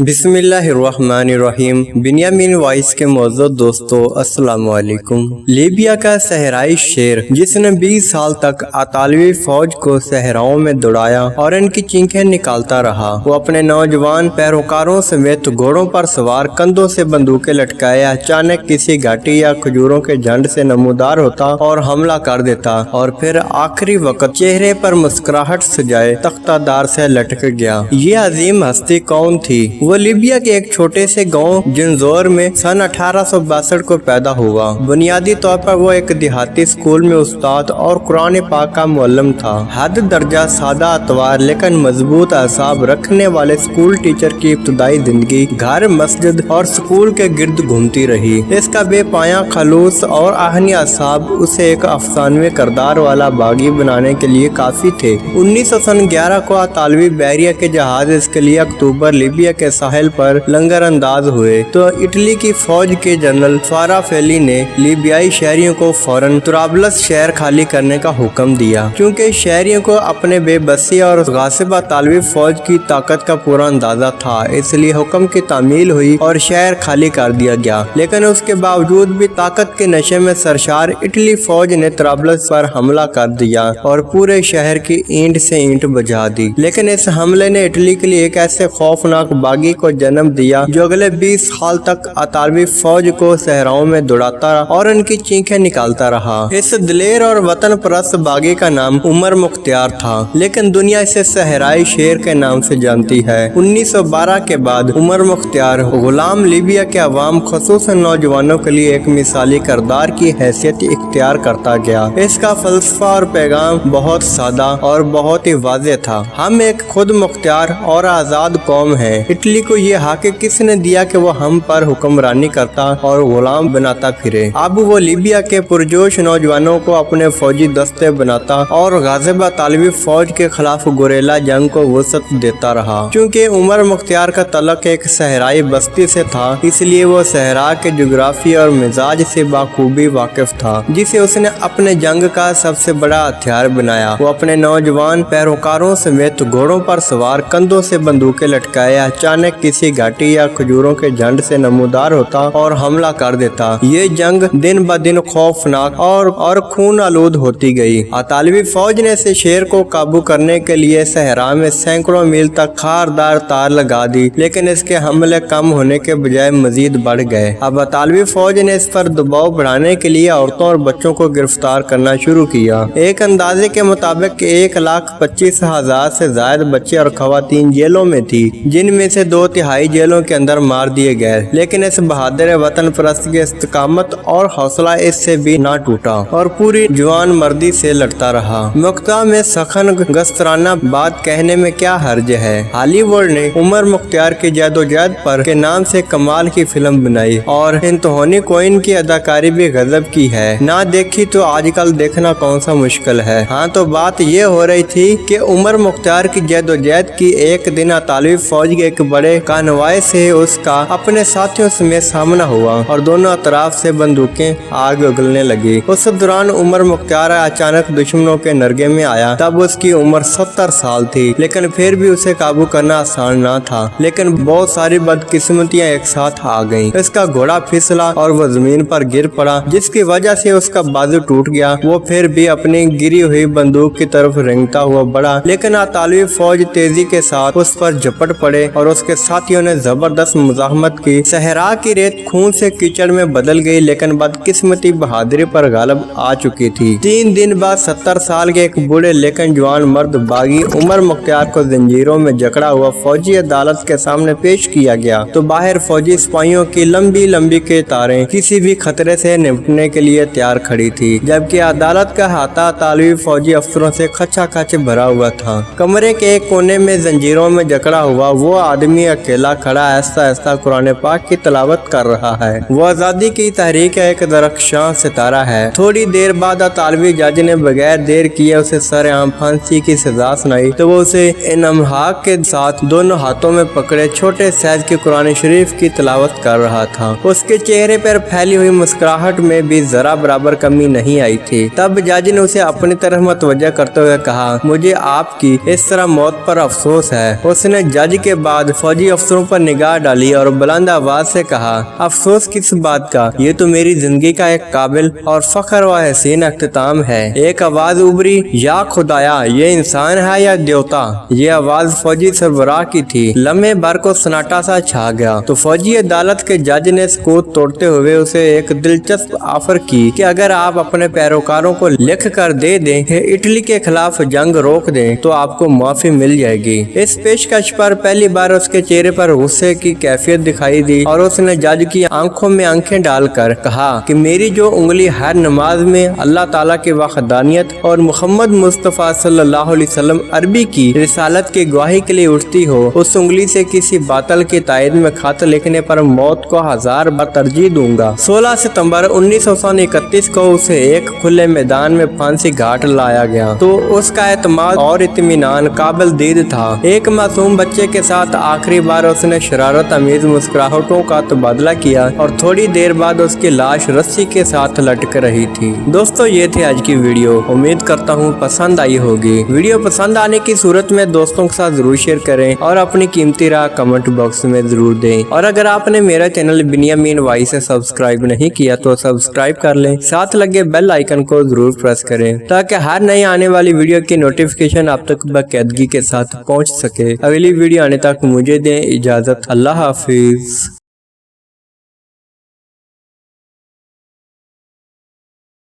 बिस्मिल्लाहिर्रहमानिर्रहीम। Binyamin voice के मौजूद दोस्तों अस्सलाम वालेकुम। लीबिया का सहराई शेर जिसने 20 साल तक अतालवी फौज को सहराओं में दौड़ाया और इनकी चीखें निकालता रहा, वो अपने नौजवान पैरोकारों समेत घोड़ों पर सवार, कंधों से बंदूकें लटकाए अचानक किसी घाटी या खजूरों के झंड से नमूदार होता और हमला कर देता, और फिर आखिरी वक्त चेहरे पर मुस्कुराहट सजाए तख्तादार से लटक गया। ये अजीम हस्ती कौन थी? वो लीबिया के एक छोटे से गांव जिनजोर में सन 1862 को पैदा हुआ। बुनियादी तौर पर वो एक देहाती स्कूल में उस्ताद और कुरान पाक का मुअल्लिम था। हद दर्जा सादा अतवार लेकिन मजबूत असाब रखने वाले स्कूल टीचर की इब्तदाई जिंदगी घर, मस्जिद और स्कूल के गिर्द घूमती रही। इसका बेपाया खलूस और आहनी असाब उसे एक अफसानवी किरदार वाला बागी बनाने के लिए काफी थे। 1911 को अतालवी बहरिया के जहाज इसके लिए अक्टूबर लीबिया के साहिल पर लंगर अंदाज हुए तो इटली की फौज के जनरल फाराफेली ने लीबियाई शहरियों को फौरन तुराबलस शहर खाली करने का हुक्म दिया। क्योंकि शहरियों को अपने बेबसी और गासिब अतालवी फौज की ताकत का पूरा अंदाजा था, इसलिए हुक्म की तामील हुई और शहर खाली कर दिया गया। लेकिन उसके बावजूद भी ताकत के नशे में सरशार इटली फौज ने तुराबलस पर हमला कर दिया और पूरे शहर की ईंट से ईंट बजा दी। लेकिन इस हमले ने इटली के लिए एक ऐसे खौफनाक बागी को जन्म दिया जो अगले 20 साल तक अतालवी फौज को सहराओं में दौड़ाता और उनकी चीखें निकालता रहा। इस दिलेर और वतन परस्त बागी का नाम उमर मुख्तियार था, लेकिन दुनिया इसे सहराई शेर के नाम से जानती है। 1912 के बाद उमर मुख्तियार गुलाम लीबिया के अवाम खुसूसन नौजवानों के लिए एक मिसाली किरदार की हैसियत इख्तियार करता गया। इसका फलसफा और पैगाम बहुत सादा और बहुत ही वाज़ेह था। हम एक खुद मुख्तियार और आज़ाद कौम हैं। इटली को ये हक किसने दिया कि वो हम पर हुक्मरानी करता और गुलाम बनाता फिरे? अब वो लीबिया के पुरजोश नौजवानों को अपने फौजी दस्ते बनाता और गाज़िब अतालवी फौज के खिलाफ गुरेला जंग को वसअत देता रहा। क्योंकि उमर मुख्तियार का तलक एक सहराई बस्ती से था, इसलिए वो सहरा के जोग्राफी और मिजाज से बाखूबी वाकिफ था, जिसे उसने अपने जंग का सबसे बड़ा हथियार बनाया। वो अपने नौजवान पैरोकारों समेत घोड़ों पर सवार, कंधों से बंदूकें लटकाए अचानक किसी घाटी या खजूरों के झंड से नमूदार होता और हमला कर देता। ये जंग दिन ब दिन खौफनाक और खून आलूद होती गई। अतालवी फौज ने इस शेर को काबू करने के लिए सहरा में सैकड़ों मील तक खारदार तार लगा दी, लेकिन इसके हमले कम होने के बजाय मजीद बढ़ गए। अब अतालवी फौज ने इस पर दबाव बढ़ाने के लिए औरतों और बच्चों को गिरफ्तार करना शुरू किया। एक अंदाजे के मुताबिक 1,25,000 से ज्यादा बच्चे और खवातीन जेलों में थी, जिनमें से 2/3 जेलों के अंदर मार दिए गए। लेकिन इस बहादुर वतन परस्त की इस्तिकामत और हौसला इससे भी ना टूटा और पूरी जवान मर्दी से लड़ता रहा। मुक्ता में सखन गस्तराना बात कहने में क्या हर्ज है। हॉलीवुड ने उमर मुख्तियार की जदोजहद पर के नाम से कमाल की फिल्म बनाई और एंथोनी कोइन की अदाकारी भी गजब की है। ना देखी तो आजकल देखना कौन सा मुश्किल है। हाँ, तो बात ये हो रही थी कि उमर मुख्तियार की जदोजहद की एक दिन अतालवी फौज के एक बड़े कानवाए से उसका अपने साथियों समेत सामना हुआ और दोनों अतराफ से बंदूकें आग उगलने लगी। उस दौरान उमर मुख्तियार अचानक दुश्मनों के नरगे में आया। तब उसकी उम्र 70 साल थी, लेकिन फिर भी उसे काबू करना आसान ना था। लेकिन बहुत सारी बदकिस्मतियां एक साथ आ गईं। इसका घोड़ा फिसला और वो जमीन पर गिर पड़ा, जिसकी वजह से उसका बाजू टूट गया। वो फिर भी अपनी गिरी हुई बंदूक की तरफ रेंगता हुआ बढ़ा, लेकिन अतालवी फौज तेजी के साथ उस पर झपट पड़े और उसके साथियों ने जबरदस्त मुजाहमत की। सहरा की रेत खून से कीचड़ में बदल गई, लेकिन बदकिस्मती बहादुरी पर गालिब आ चुकी थी। 3 दिन बाद 70 साल के एक बूढ़े लेकिन जवान मर्द बागी उमर मुख्तियार को जंजीरों में जकड़ा हुआ फौजी अदालत के सामने पेश किया गया। तो बाहर फौजी सिपाहियों की लंबी लंबी कतारें किसी भी खतरे से निपटने के लिए तैयार खड़ी थी, जबकि अदालत का हाथा तालवी फौजी अफसरों से खचा खच भरा हुआ था। कमरे के एक कोने में जंजीरों में जकड़ा हुआ वो आदमी अकेला खड़ा ऐसा ऐसा कुरान पाक की तलावत कर रहा है। वो आजादी की तहरीक एक दरख्शां सितारा है। थोड़ी देर बाद अतालवी जज ने बगैर देर किए उसे सरेआम फांसी की सजा सुनाई, तो वो उसे इनमहाक के साथ दोनों हाथों में पकड़े छोटे साइज के कुरान शरीफ की तलावत कर रहा था। उसके चेहरे पर फैली हुई मुस्कुराहट में भी जरा बराबर कमी नहीं आई थी। तब जज ने उसे अपनी तरफ मुतवज्जह करते हुए कहा, मुझे आपकी इस तरह मौत पर अफसोस है। उसने जज के बाद फौजी अफसरों पर निगाह डाली और बुलंद आवाज से कहा, अफसोस किस बात का, ये तो मेरी जिंदगी का एक काबिल और फख्र व हसीन अख्तिताम है। एक आवाज उभरी, या खुदाया, ये इंसान है या देवता। ये आवाज फौजी सरबराह की थी। लम्हे भर को सन्नाटा सा छा गया तो फौजी अदालत के जज ने सकूत तोड़ते हुए उसे एक दिलचस्प ऑफर की कि अगर आप अपने पैरोकारों को लिख कर दे दें कि इटली के खिलाफ जंग रोक दें तो आपको माफी मिल जाएगी। इस पेशकश पर पहली बार उसके चेहरे पर गुस्से की कैफियत दिखाई दी और उसने जज की आंखों में आंखें डालकर कहा कि मेरी जो उंगली हर नमाज में अल्लाह ताला की वहदानियत और मुहम्मद मुस्तफ़ा सल्लल्लाहु अलैहि वसल्लम अरबी की रिसालत की गवाही के लिए उठती हो, उस उंगली से किसी बातल की तायद में खत लिखने पर मौत को 1000 बार तरजीह दूंगा। 16 सितंबर 1931 को उसे एक खुले मैदान में फांसी घाट लाया गया तो उसका एतमाद और इत्मीनान काबिल दीद था। एक मासूम बच्चे के साथ आखिरी बार उसने शरारत अमीज मुस्कुराहटों का तबादला किया और थोड़ी देर बाद उसकी लाश रस्सी के साथ लटक रही थी। दोस्तों, ये थी आज की वीडियो। उम्मीद करता हूँ पसंद आई होगी। वीडियो पसंद आने की सूरत में दोस्तों के साथ जरूर शेयर करें और अपनी कीमती राय कमेंट बॉक्स में जरूर दें। और अगर आपने मेरा चैनल बिनियामीन वॉइस से सब्सक्राइब नहीं किया तो सब्सक्राइब कर लें, साथ लगे बेल आइकन को जरूर प्रेस करें ताकि हर नई आने वाली वीडियो की नोटिफिकेशन आप तक बाकायदगी के साथ पहुंच सके। अगली वीडियो आने तक मुझे दें इजाजत। अल्लाह हाफिज।